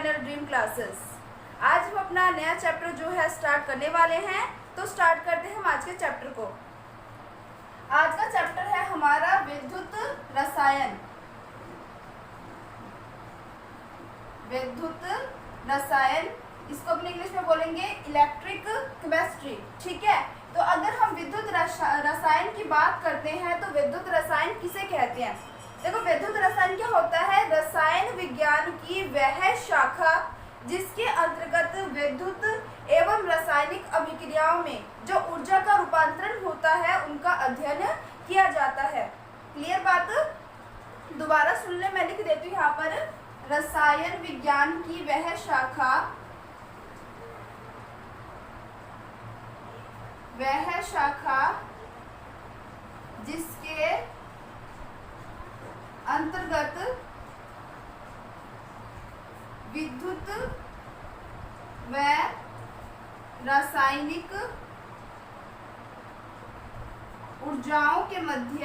Channel dream classes. आज हम अपना नया चैप्टर जो है स्टार्ट करने वाले हैं। तो स्टार्ट करते हैं हम आज के चैप्टर को। आज का चैप्टर है हमारा विद्युत रसायन। विद्युत रसायन, इसको अपने इंग्लिश में बोलेंगे इलेक्ट्रिक केमिस्ट्री। ठीक है, तो अगर हम विद्युत रसायन की बात करते हैं तो विद्युत रसायन किसे कहते हैं? देखो, विद्युत रसायन क्या होता है? रसायन विज्ञान की वह शाखा जिसके अंतर्गत विद्युत एवं रासायनिक अभिक्रियाओं में जो ऊर्जा का रूपांतरण होता है उनका अध्ययन किया जाता है। क्लियर बात? दोबारा सुन ले, मैं लिख देती हूँ यहाँ पर। रसायन विज्ञान की वह शाखा जिसके अंतर्गत विद्युत व रासायनिक ऊर्जाओं के मध्य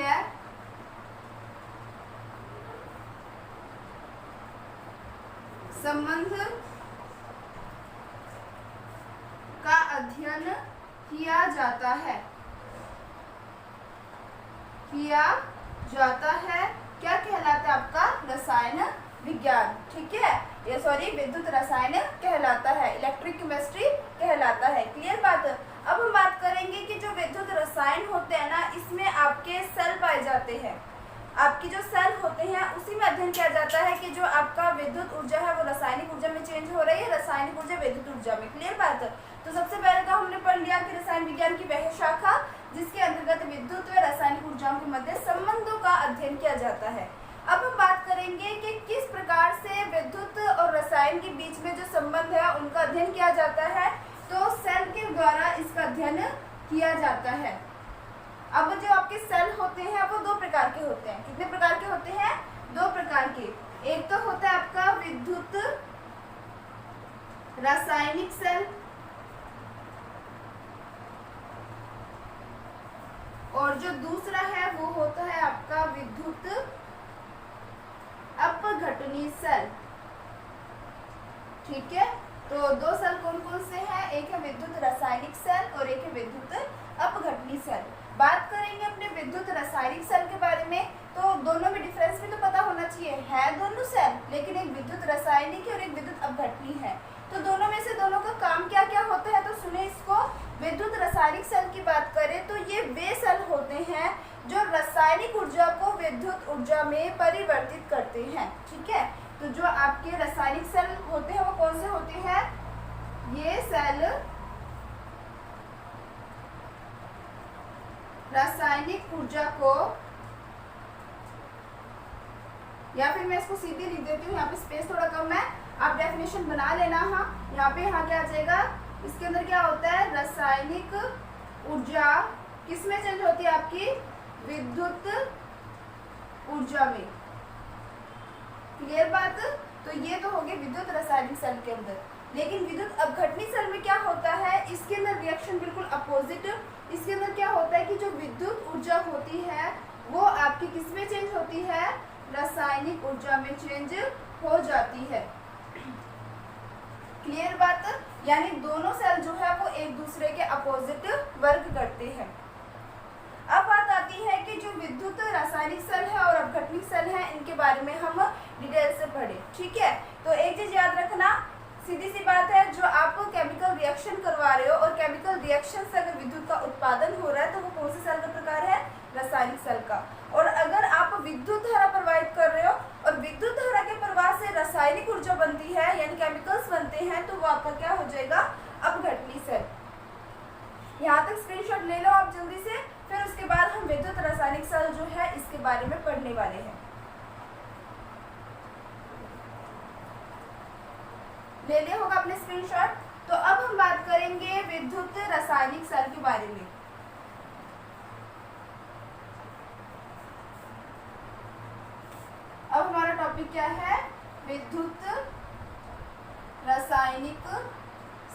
संबंध का अध्ययन किया जाता है। क्या कहलाता है आपका? रसायन विज्ञान। ठीक है, ये विद्युत रसायन कहलाता है, इलेक्ट्रिक केमिस्ट्री कहलाता है। क्लियर बात? अब हम बात करेंगे कि जो विद्युत रसायन होते हैं ना, इसमें आपके सेल पाए जाते हैं। आपकी जो सेल होते हैं उसी में अध्ययन किया जाता है कि जो आपका विद्युत ऊर्जा है वो रासायनिक ऊर्जा में चेंज हो रही है, रासायनिक ऊर्जा विद्युत ऊर्जा में। क्लियर बात? तो सबसे पहले तो हमने पढ़ लिया कि रसायन विज्ञान की वह शाखा जिसके अंतर्गत विद्युत व रासायनिक ऊर्जाओं के मध्य संबंधों का अध्ययन किया जाता है। अब हम बात करेंगे कि किस प्रकार से विद्युत और रसायन के बीच में जो संबंध है उनका अध्ययन किया जाता है। तो सेल के द्वारा इसका अध्ययन किया जाता है। अब जो आपके सेल होते हैं वो दो प्रकार के होते हैं। कितने प्रकार के होते हैं? दो प्रकार के। एक तो होता है आपका विद्युत रासायनिक सेल, और जो दूसरा है वो होता है आपका विद्युत अपघटनी सेल। ठीक है, तो दो सेल कौन कौन से हैं? एक है विद्युत रासायनिक सेल और एक है विद्युत अपघटनी सेल। बात करेंगे अपने विद्युत रासायनिक सेल के बारे में, तो दोनों में डिफरेंस भी तो पता होना चाहिए। है दोनों सेल, लेकिन एक विद्युत रासायनिक है और एक विद्युत अपघटनी है। तो दोनों में से दोनों का काम क्या क्या होता है? तो सुने इसको। विद्युत रासायनिक सेल की बात करें तो ये वे सेल होते हैं जो रासायनिक ऊर्जा को विद्युत ऊर्जा में परिवर्तित करते हैं। ठीक है, तो जो आपके रासायनिक सेल होते हैं वो कौन से होते हैं? ये सेल रासायनिक ऊर्जा को, या फिर मैं इसको सीधे लिख देती हूँ, यहाँ पे स्पेस थोड़ा कम है, आप डेफिनेशन बना लेना। हाँ, यहाँ क्या आ जाएगा? इसके अंदर क्या होता है? रासायनिक ऊर्जा किसमें चेंज होती है? आपकी विद्युत ऊर्जा में। क्लियर बात? तो ये तो हो गई विद्युत रासायनिक सेल के अंदर। लेकिन विद्युत अपघटनी सेल में क्या होता है? इसके अंदर रिएक्शन बिल्कुल अपोजिट। इसके अंदर क्या होता है कि जो विद्युत ऊर्जा होती है वो आपकी किसमें चेंज होती है? रासायनिक ऊर्जा में चेंज हो जाती है। क्लियर बात? यानी दोनों सेल जो है वो एक दूसरे के अपोजिट वर्क करते हैं। अब बात आती है कि जो विद्युत रासायनिक सेल है और अपघटनिक सेल है, इनके बारे में हम डिटेल से पढ़े। ठीक है, तो एक चीज याद रखना, सीधी सी बात है, जो आप केमिकल रिएक्शन करवा रहे हो और केमिकल रिएक्शन से अगर विद्युत का उत्पादन हो रहा है तो वो कौन से सेल का प्रकार है? रासायनिक सेल का। और अगर आप विद्युत धारा प्रवाहित कर रहे हो और विद्युत धारा के प्रवाह से रासायनिक ऊर्जा बनती है यानी केमिकल्स बनते हैं, तो वो आपका क्या हो जाएगा? अपघटनी सेल। यहाँ तक स्क्रीनशॉट ले लो आप जल्दी से, फिर उसके बाद हम विद्युत रासायनिक सेल जो है इसके बारे में पढ़ने वाले हैं। ले लिया होगा अपने स्क्रीनशॉट। तो अब हम बात करेंगे विद्युत रासायनिक सेल के बारे में। अब हमारा टॉपिक क्या है? विद्युत रासायनिक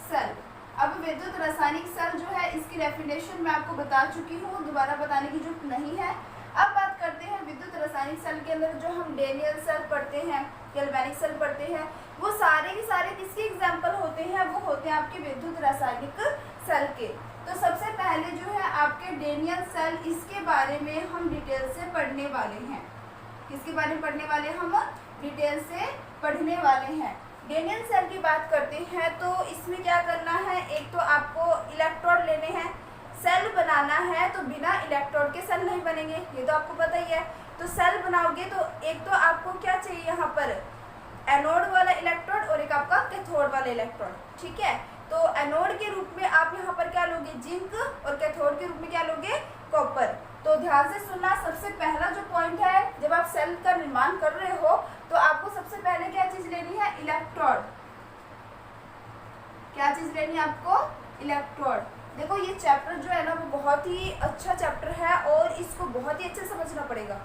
सेल। अब विद्युत रासायनिक सेल जो है इसकी डेफिनेशन मैं आपको बता चुकी हूँ, दोबारा बताने की जरूरत नहीं है। अब बात करते हैं विद्युत रासायनिक सेल के अंदर जो हम डेनियल सेल पढ़ते हैं, गैल्वेनिक सेल पढ़ते हैं, वो सारे के सारे किसके एग्जाम्पल होते हैं? वो होते हैं आपके विद्युत रासायनिक सेल के। तो सबसे पहले जो है आपके डेनियल सेल, इसके बारे में हम डिटेल से पढ़ने वाले हैं। किसके बारे में पढ़ने वाले? हम डिटेल से पढ़ने वाले हैं। डेनियल सेल की बात करते हैं तो इसमें क्या करना है? एक तो आपको इलेक्ट्रोड लेने हैं, सेल बनाना है, तो बिना इलेक्ट्रोड के सेल नहीं बनेंगे, ये तो आपको पता ही है। तो सेल बनाओगे तो एक तो आपको क्या चाहिए यहाँ पर? एनोड वाला इलेक्ट्रोड और एक आपका कैथोड वाला इलेक्ट्रोड, ठीक है। तो एनोड के रूप में आप यहाँ पर क्या लोगे? जिंक, और कैथोड के रूप में क्या लोगे? कॉपर। तो ध्यान से सुनना, सबसे पहला जो पॉइंट है, जब आप सेल का निर्माण कर रहे हो तो आपको सबसे पहले क्या चीज लेनी है? इलेक्ट्रोड। क्या चीज लेनी है आपको? इलेक्ट्रोड। देखो ये चैप्टर जो है ना वो बहुत ही अच्छा चैप्टर है और इसको बहुत ही अच्छे समझना पड़ेगा।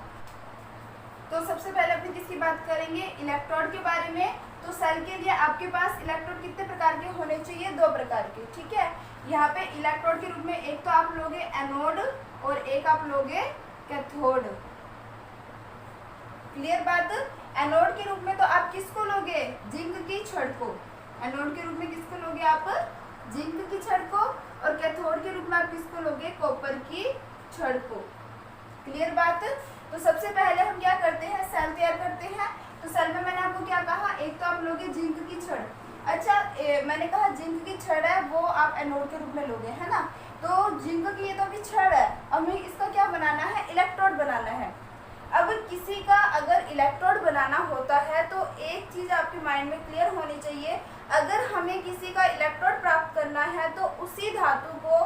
तो सबसे पहले अपनी किसकी बात करेंगे? इलेक्ट्रोड के बारे में। तो सेल के लिए आपके पास इलेक्ट्रोड कितने प्रकार के होने चाहिए? 2 प्रकार के, ठीक है। यहाँ पे इलेक्ट्रोड के रूप में एक तो आप लोगे एनोड और एक आप लोगे कैथोड। क्लियर बात? एनोड के रूप में तो आप किसको लोगे? जिंक की छड़ को। एनोड के रूप में किसको लोगे आप? जिंक की छड़ को। और कैथोड के रूप में आप किसको लोगे? कॉपर की छड़ को। क्लियर बात? तो सबसे पहले हम क्या करते हैं? सेल तैयार करते हैं। तो सेल में मैंने आपको क्या कहा? एक तो आप लोगे जिंक की छड़। अच्छा, मैंने कहा जिंक की छड़ है वो आप एनोड के रूप में लोगे, है ना। तो जिंक की ये तो अभी छड़ है, अब हमें इसका क्या बनाना है? इलेक्ट्रोड बनाना है। अब किसी का अगर इलेक्ट्रोड बनाना होता है तो एक चीज आपके माइंड में क्लियर होनी चाहिए, अगर हमें किसी का इलेक्ट्रोड प्राप्त करना है तो उसी धातु को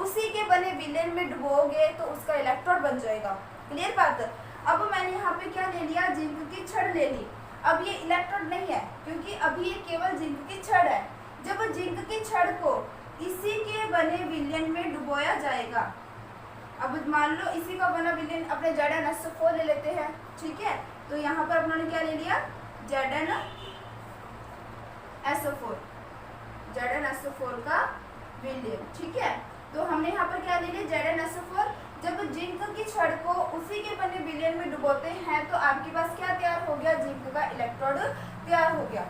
उसी के बने विलयन में डुबोगे तो उसका इलेक्ट्रोड बन जाएगा। क्लियर बात? अब मैंने यहाँ पे क्या ले लिया? जिंक की छड़ ले ली। अब ये इलेक्ट्रोड नहीं है क्योंकि अभी ये केवल जिंक की छड़ है। जब जिंक की छड़ को इसी के बने विलयन में डुबोया जाएगा, अब मान लो इसी का बना विलयन अपने ZnSO4 ले लेते हैं, ठीक है। तो यहाँ पर अपनों ने क्या ले लिया? ZnSO4 का विलयन, ठीक है। तो हमने यहाँ पर क्या ले लिया? ZnSO4। जब जिंक की छड़ को उसी के बने विलयन में डुबोते हैं तो आपके पास क्या तैयार हो गया? जिंक का इलेक्ट्रोड तैयार हो गया।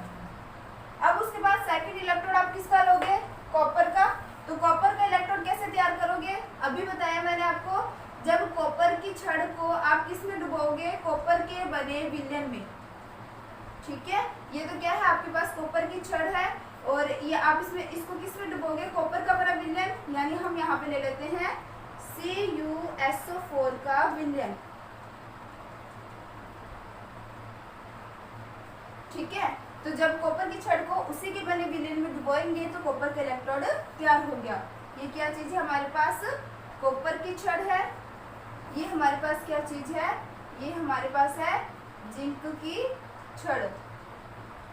अब उसके बाद सेकंड इलेक्ट्रोड आप किसका लोगे? कॉपर का। तो कॉपर का इलेक्ट्रोड कैसे तैयार करोगे? अभी बताया मैंने आपको, जब कॉपर की छड़ को आप किस में डुबोगे? कॉपर के बने विलयन में, ठीक है। ये तो क्या है? आपके पास कॉपर की छड़ है और ये आप इसमें इसको किस में डुबोगे? कॉपर का बना विलयन, यानी हम यहाँ पे ले लेते हैं CuSO4 का विलयन, ठीक है। तो जब कॉपर की छड़ को उसी के बने विलयन में डुबोएंगे तो कॉपर का इलेक्ट्रोड तैयार हो गया। ये क्या चीज है हमारे पास? कॉपर की छड़ है। ये हमारे पास क्या चीज है? ये हमारे पास है जिंक की छड़,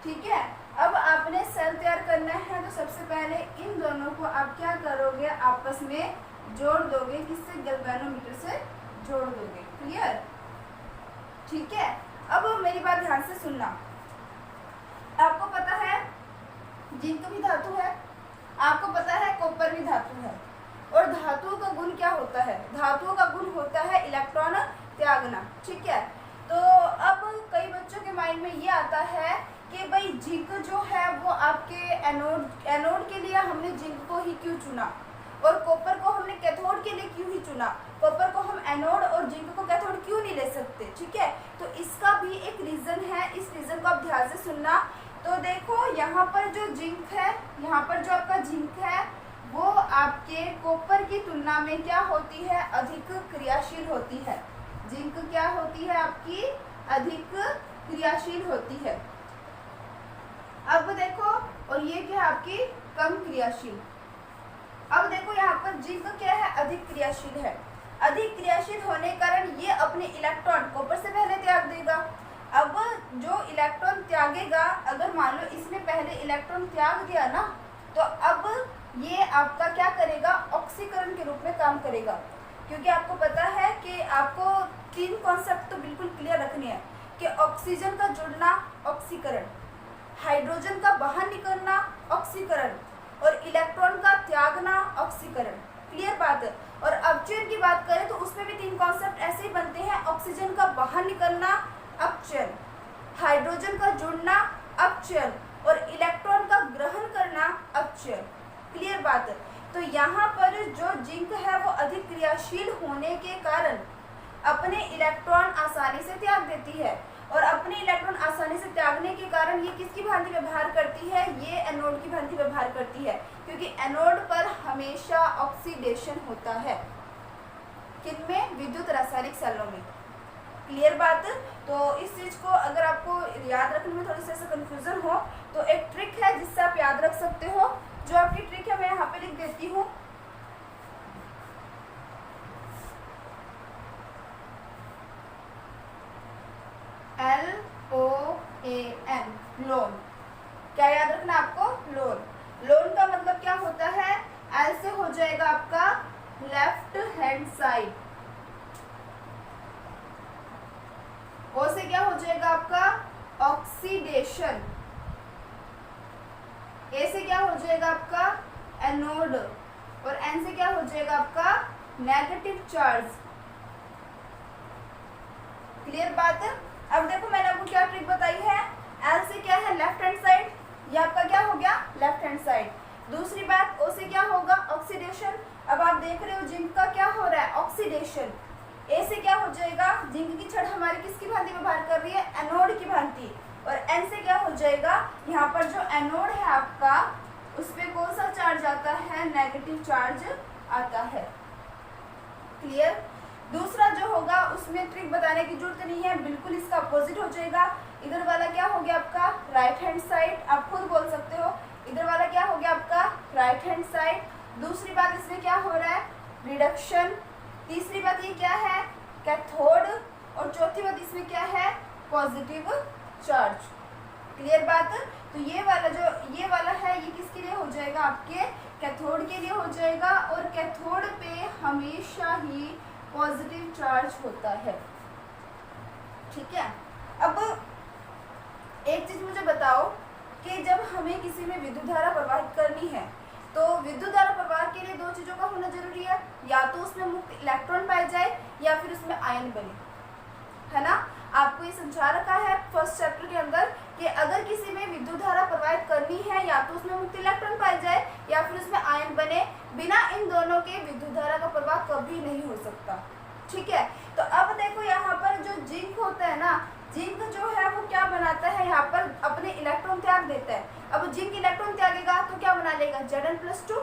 ठीक है। अब आपने सेल तैयार करना है तो सबसे पहले इन दोनों को आप क्या करोगे? आपस में जोड़ दोगे। किससे? गैल्वेनोमीटर से जोड़ दोगे। क्लियर? ठीक है। अब मेरी बात ध्यान से सुनना, आपको पता है जिंक भी धातु है, आपको पता है कॉपर भी धातु है, और धातुओं का गुण क्या होता है? धातुओं का गुण होता है इलेक्ट्रॉन त्यागना, ठीक है। तो अब कई बच्चों के माइंड में ये आता है कि भाई जिंक जो है वो आपके एनोड के लिए हमने जिंक को ही क्यों चुना और कॉपर को हमने कैथोड के लिए क्यों ही चुना? कॉपर को हम एनोड और जिंक को कैथोड क्यों नहीं ले सकते? ठीक है। तो इसका भी एक रीजन है, इस रीजन को आप ध्यान से सुनना। तो देखो यहाँ पर जो जिंक है, यहाँ पर जो आपका जिंक है वो आपके कॉपर की तुलना में क्या होती है? अधिक क्रियाशील होती है। जिंक क्या होती है? आपकी अधिक क्रियाशील होती है। अब देखो, और ये क्या है? आपकी कम क्रियाशील। अब देखो यहाँ पर जिंक क्या है? अधिक क्रियाशील है। अधिक क्रियाशील होने के कारण ये अपने इलेक्ट्रॉन कॉपर से पहले त्याग देगा। अब जो इलेक्ट्रॉन त्यागेगा, अगर मान लो इसने पहले इलेक्ट्रॉन त्याग दिया ना, तो अब ये आपका क्या करेगा? ऑक्सीकरण के रूप में काम करेगा। क्योंकि आपको पता है कि आपको 3 कॉन्सेप्ट तो बिल्कुल क्लियर रखने हैं कि ऑक्सीजन का जुड़ना ऑक्सीकरण, हाइड्रोजन का बाहर निकलना ऑक्सीकरण, और इलेक्ट्रॉन का त्यागना ऑक्सीकरण। क्लियर बात है। और अपचयन की बात करें तो उसमें भी 3 कॉन्सेप्ट ऐसे ही बनते हैं। ऑक्सीजन का बाहर निकलना अपचयन, हाइड्रोजन का जुड़ना अपचयन और इलेक्ट्रॉन का ग्रहण करना अपचयन। क्लियर बात है। तो यहाँ पर जो जिंक है वो अधिक क्रियाशील होने के कारण अपने इलेक्ट्रॉन आसानी से त्याग देती है, और अपने इलेक्ट्रॉन आसानी से त्यागने के कारण ये किसकी भांति व्यवहार करती है, ये एनोड की भांति व्यवहार करती है, क्योंकि एनोड पर हमेशा ऑक्सीडेशन होता है। किनमें? विद्युत रासायनिक सेलों में। क्लियर बात। तो इस चीज को अगर आपको याद रखने में थोड़ी सी कंफ्यूजन हो तो एक ट्रिक है जिससे आप याद रख सकते हो। जो आपकी ट्रिक है मैं यहाँ पे लिख देती हूँ। LOAN, loan. क्या याद रखना आपको? लोन। लोन का मतलब क्या होता है? एल से हो जाएगा आपका लेफ्ट हैंड साइड, ओ से क्या हो जाएगा आपका ऑक्सीडेशन, ए से क्या हो जाएगा आपका एनोड, और एन से क्या हो जाएगा आपका नेगेटिव चार्ज। क्लियर बात है। अब देखो मैंने आपको क्या ट्रिक बताई है। एल से क्या है? लेफ्ट हैंड साइड, ये आपका क्या हो गया? Left hand side. दूसरी बात, ओ से क्या होगा? ऑक्सीडेशन। अब आप देख रहे हो जिंक का क्या हो रहा है? ऑक्सीडेशन। ए से क्या हो जाएगा? जिंक की छड़ हमारी किसकी भांति व्यवहार कर रही है? एनोड की भांति। और एन से क्या हो जाएगा? यहाँ पर जो एनोड है आपका उस पे कौन सा चार्ज आता है? नेगेटिव चार्ज आता है। क्लियर। दूसरा जो होगा उसमें ट्रिक बताने की जरूरत नहीं है, बिल्कुल इसका अपोजिट हो जाएगा। इधर वाला क्या हो गया आपका? Right hand side. आप खुद बोल सकते हो इधर वाला क्या हो गया आपका? Right hand side. दूसरी बात इसमें क्या हो रहा है? रिडक्शन। तीसरी बात ये क्या है? कैथोड। और चौथी बात इसमें क्या है? Positive charge. क्लियर बात। तो ये वाला है ये किसके लिए हो जाएगा? आपके कैथोड के लिए हो जाएगा, और कैथोड पे हमेशा ही पॉजिटिव चार्ज होता है। ठीक है। अब एक चीज मुझे बताओ कि जब हमें किसी में विद्युत धारा प्रवाहित करनी है तो विद्युत धारा प्रवाह के लिए दो चीजों का होना जरूरी है, या तो उसमें मुक्त इलेक्ट्रॉन पाए जाए या फिर उसमें आयन बने, है ना। आपको ये समझा रखा है फर्स्ट चैप्टर के अंदर कि अगर किसी में विद्युत धारा प्रवाहित करनी है या तो उसमें मुक्त इलेक्ट्रॉन पाए जाए या फिर उसमें आयन बने, बिना इन दोनों के विद्युत धारा का प्रवाह कभी नहीं हो सकता। ठीक है। तो अब देखो यहाँ पर जो जिंक होता है ना, जिंक जो है वो क्या बनाता है? यहाँ पर अपने इलेक्ट्रॉन त्याग देता है। अब जिंक इलेक्ट्रॉन त्यागेगा तो क्या बना लेगा? Zn+2।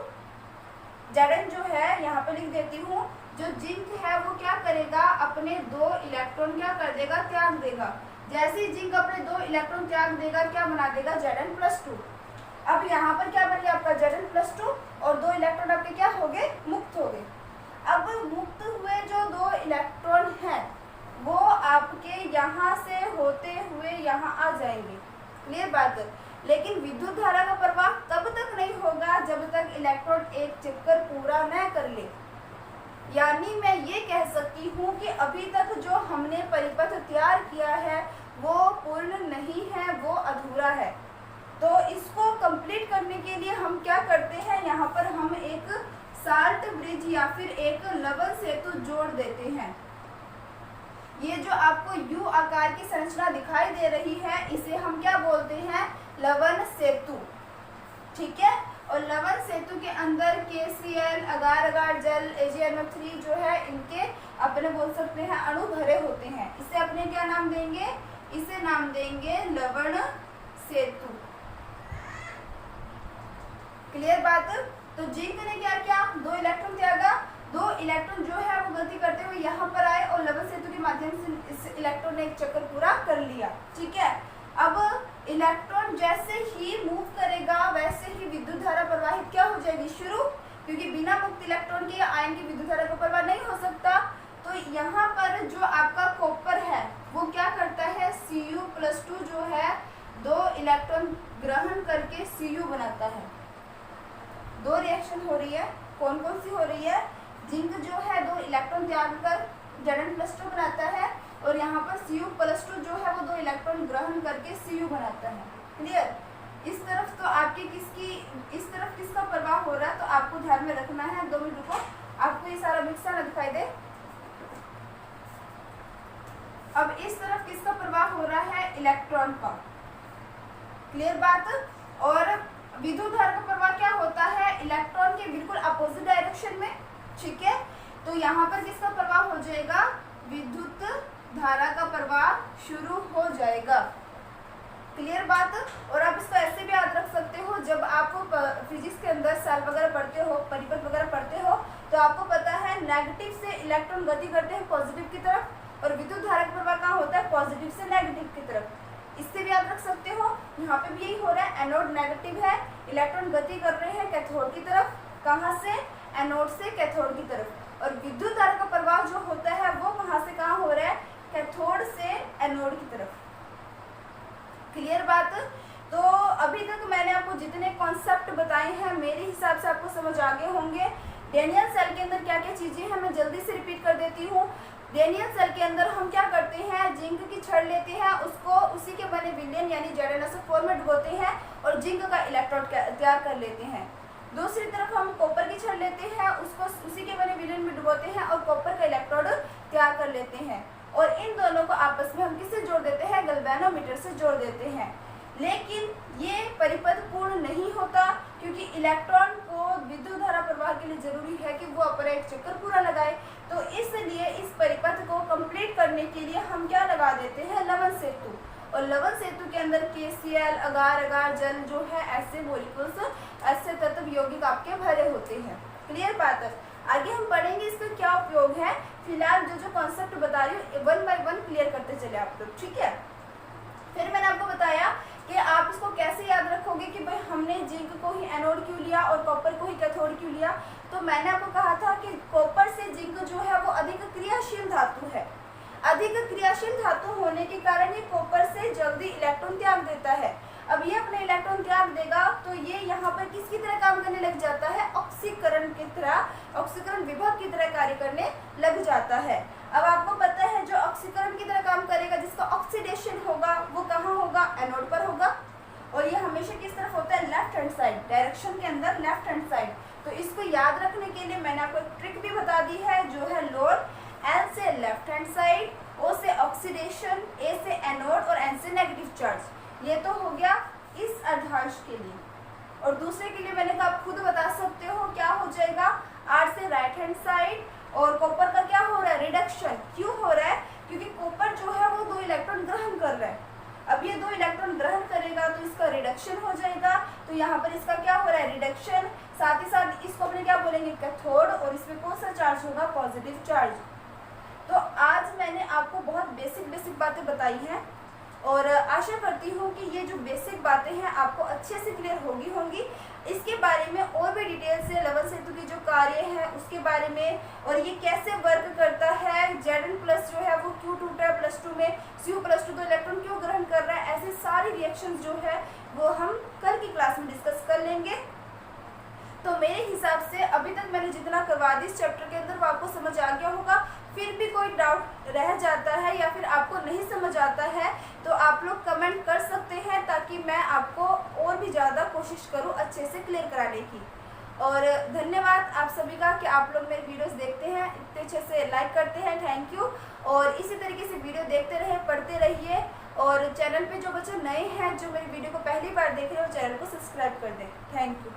Zn जो है यहाँ पर लिख देती हूँ, जो जिंक है वो क्या करेगा? अपने दो इलेक्ट्रॉन क्या कर देगा? त्याग देगा। जैसे ही जिंक अपने दो इलेक्ट्रॉन त्याग देगा क्या बना देगा? Zn+2। अब यहाँ पर क्या बन गया आपका? Zn+2, और दो इलेक्ट्रॉन आपके क्या हो गए? मुक्त हो गए। अब मुक्त हुए जो दो इलेक्ट्रॉन हैं वो आपके यहाँ से होते हुए यहाँ आ जाएंगे। क्लियर बात। लेकिन विद्युत धारा का प्रवाह तब तक नहीं होगा जब तक इलेक्ट्रॉन एक चक्कर पूरा न कर ले। यानी मैं ये कह सकती हूँ कि अभी तक जो हमने परिपथ तैयार किया है वो पूर्ण नहीं है, वो अधूरा है। तो इसको कंप्लीट करने के लिए हम क्या करते हैं? यहाँ पर हम एक साल्ट ब्रिज या फिर एक लवण सेतु जोड़ देते हैं। ये जो आपको यू आकार की संरचना दिखाई दे रही है इसे हम क्या बोलते हैं? लवण सेतु। ठीक है। और लवण सेतु के अंदर KCl, अगार अगार जल, AgNO3 जो है इनके अपने बोल सकते हैं अणु भरे होते हैं। इसे अपने क्या नाम देंगे? इसे नाम देंगे लवण सेतु। क्लियर बात। तो जिंक ने क्या किया? दो इलेक्ट्रॉन त्यागा। दो इलेक्ट्रॉन जो है वो गलती करते हुए यहाँ पर आए और लवण सेतु के माध्यम से इस इलेक्ट्रॉन ने एक चक्कर पूरा कर लिया। ठीक है। अब इलेक्ट्रॉन जैसे ही मूव करेगा वैसे ही विद्युत धारा प्रवाहित क्या हो जाएगी? शुरू, क्योंकि बिना मुक्त इलेक्ट्रॉन के आयन की विद्युत धारा का प्रवाह नहीं हो सकता। तो यहाँ पर जो आपका कॉपर है वो क्या करता है? Cu+2 जो है दो इलेक्ट्रॉन ग्रहण करके Cu बनाता है। दो रिएक्शन हो रही है। कौन कौन सी हो रही है? जिंक जो है दो इलेक्ट्रॉन त्याग कर Zn+2 बनाता है, और यहाँ पर Cu+2 जो है वो दो इलेक्ट्रॉन ग्रहण करके Cu बनाता है। क्लियर। इस तरफ तो आपकी इस तरफ किसका प्रवाह हो रहा है तो आपको ध्यान में रखना है। 2 मिनट रुको, आपको ये सारा मिक्सर ना दिखाई दे। अब इस तरफ किसका प्रवाह हो रहा है, इलेक्ट्रॉन का। क्लियर बात। और विद्युत धारा का प्रवाह क्या होता है, इलेक्ट्रॉन के बिल्कुल अपोजिट डायरेक्शन में। ठीक है, तो यहाँ पर किसका प्रवाह हो जाएगा, विद्युत धारा का प्रवाह शुरू हो जाएगा। क्लियर बात। और आप इसको ऐसे भी याद रख सकते हो, जब आप फिजिक्स के अंदर सेल वगैरह पढ़ते हो, परिपथ वगैरह पढ़ते हो, तो आपको पता है नेगेटिव से इलेक्ट्रॉन गति करते हैं पॉजिटिव की तरफ, और विद्युत धारा का प्रवाह कहाँ होता है, पॉजिटिव से नेगेटिव की तरफ। इससे भी याद रख सकते हो। यहाँ पे भी यही हो रहा है, एनोड नेगेटिव है, इलेक्ट्रॉन गति कर रहे हैं कैथोड की तरफ। कहाँ से, एनोड से कैथोड की तरफ। और विद्युत धारा का प्रवाह जो होता है वो वहां से कहाँ हो रहा है, कैथोड से एनोड की तरफ। क्लियर बात। तो अभी तक मैंने आपको जितने कॉन्सेप्ट बताए हैं मेरे हिसाब से आपको समझ आ गए होंगे। डेनियल सेल के अंदर क्या क्या चीजें हैं मैं जल्दी से रिपीट कर देती हूँ। डेनियल सेल के अंदर हम क्या करते हैं, जिंक की छड़ लेते हैं, उसको उसी के बने विलयन यानी ZnSO4 में डुबोते हैं और जिंक का इलेक्ट्रोड तैयार कर लेते हैं। दूसरी तरफ हम कॉपर की छड़ लेते हैं, उसको उसी के बने विलयन में डुबोते हैं और कॉपर का इलेक्ट्रोड तैयार कर लेते हैं। और इन दोनों को आपस में हम किससे जोड़ देते हैं, गैल्वेनोमीटर से जोड़ देते हैं। लेकिन ये परिपथ पूर्ण नहीं होता, क्योंकि इलेक्ट्रॉन को विद्युत धारा प्रवाह के लिए जरूरी है कि वो अपना एक चक्कर पूरा लगाए। तो इसलिए इस परिपथ को कंप्लीट करने के लिए हम क्या लगा देते हैं, लवण सेतु। और लवण सेतु के अंदर KCl, अगार, जल जो है ऐसे मॉलिक्यूल्स, ऐसे तत्व यौगिक आपके भरे होते हैं। क्लियर बात है। आगे हम पढ़ेंगे इसका क्या उपयोग है। फिलहाल जो कॉन्सेप्ट बता रही हूँ 1 बाय 1 क्लियर करते चले आप लोग। ठीक है, फिर मैंने आपको बताया कि आप इसको कैसे याद रखोगे कि भाई हमने जिंक को ही एनोड क्यों लिया और कॉपर को ही कैथोड क्यों लिया। तो मैंने आपको कहा था कि कॉपर से जिंक जो है वो अधिक क्रियाशील धातु है। अधिक क्रियाशील धातु होने के कारण ये कॉपर से जल्दी इलेक्ट्रॉन त्याग देता है। अब ये अपने इलेक्ट्रॉन त्याग देगा तो ये यहाँ पर किसकी तरह काम करने लग जाता है, ऑक्सीकरण की तरह, ऑक्सीकरण विभव की तरह कार्य करने लग जाता है। अब आपको पता है जो ऑक्सीकरण की तरह काम करेगा, जिसका ऑक्सीडेशन होगा वो कहाँ होगा, एनोड पर होगा। और ये हमेशा किस तरफ होता है, लेफ्ट हैंड साइड, डायरेक्शन के अंदर लेफ्ट हैंड साइड। तो इसको याद रखने के लिए मैंने आपको एक ट्रिक भी बता दी है, जो है लोअर L से लेफ्ट हैंड साइड, O से ऑक्सीडेशन, A से एनोड और N से नेगेटिव चार्ज। ये तो हो गया इस अर्धांश के लिए। और दूसरे के लिए मैंने कहा आप खुद बता सकते हो क्या हो जाएगा, R से राइट हैंड साइड। और कॉपर का क्या हो रहा है, रिडक्शन। क्यों हो रहा है, क्योंकि कॉपर जो है वो 2 इलेक्ट्रॉन ग्रहण कर रहा है। अब ये 2 इलेक्ट्रॉन ग्रहण करेगा तो इसका रिडक्शन हो जाएगा। तो यहाँ पर इसका क्या हो रहा है, रिडक्शन। साथ ही साथ इसको अपने क्या बोलेंगे, कैथोड। और इसमें कौन सा चार्ज होगा, पॉजिटिव चार्ज। तो आज मैंने आपको बहुत बेसिक बातें बताई हैं और आशा करती हूँ कि ये जो बेसिक बातें हैं आपको अच्छे से क्लियर होंगी। इसके बारे में और भी डिटेल से लवण सेतु की जो कार्य है उसके बारे में, और ये कैसे वर्क करता है, Zn+ जो है वो क्यों टूटा है +2 में, Cu+2 तो इलेक्ट्रॉन क्यों ग्रहण कर रहा है, ऐसे सारे रिएक्शंस जो है वो हम कल की क्लास में डिस्कस कर लेंगे। तो मेरे हिसाब से अभी तक मैंने जितना करवा दी इस चैप्टर के अंदर वो आपको समझ आ गया होगा। फिर भी कोई डाउट रह जाता है या फिर आपको नहीं समझ आता है तो आप लोग कमेंट कर सकते हैं, ताकि मैं आपको और भी ज़्यादा कोशिश करूं अच्छे से क्लियर कराने की। और धन्यवाद आप सभी का कि आप लोग मेरे वीडियोस देखते हैं, इतने अच्छे से लाइक करते हैं, थैंक यू। और इसी तरीके से वीडियो देखते रहे, पढ़ते रहिए। और चैनल पे जो बच्चे नए हैं जो मेरी वीडियो को पहली बार देख रहे हो, चैनल को सब्सक्राइब कर दें। Thank you.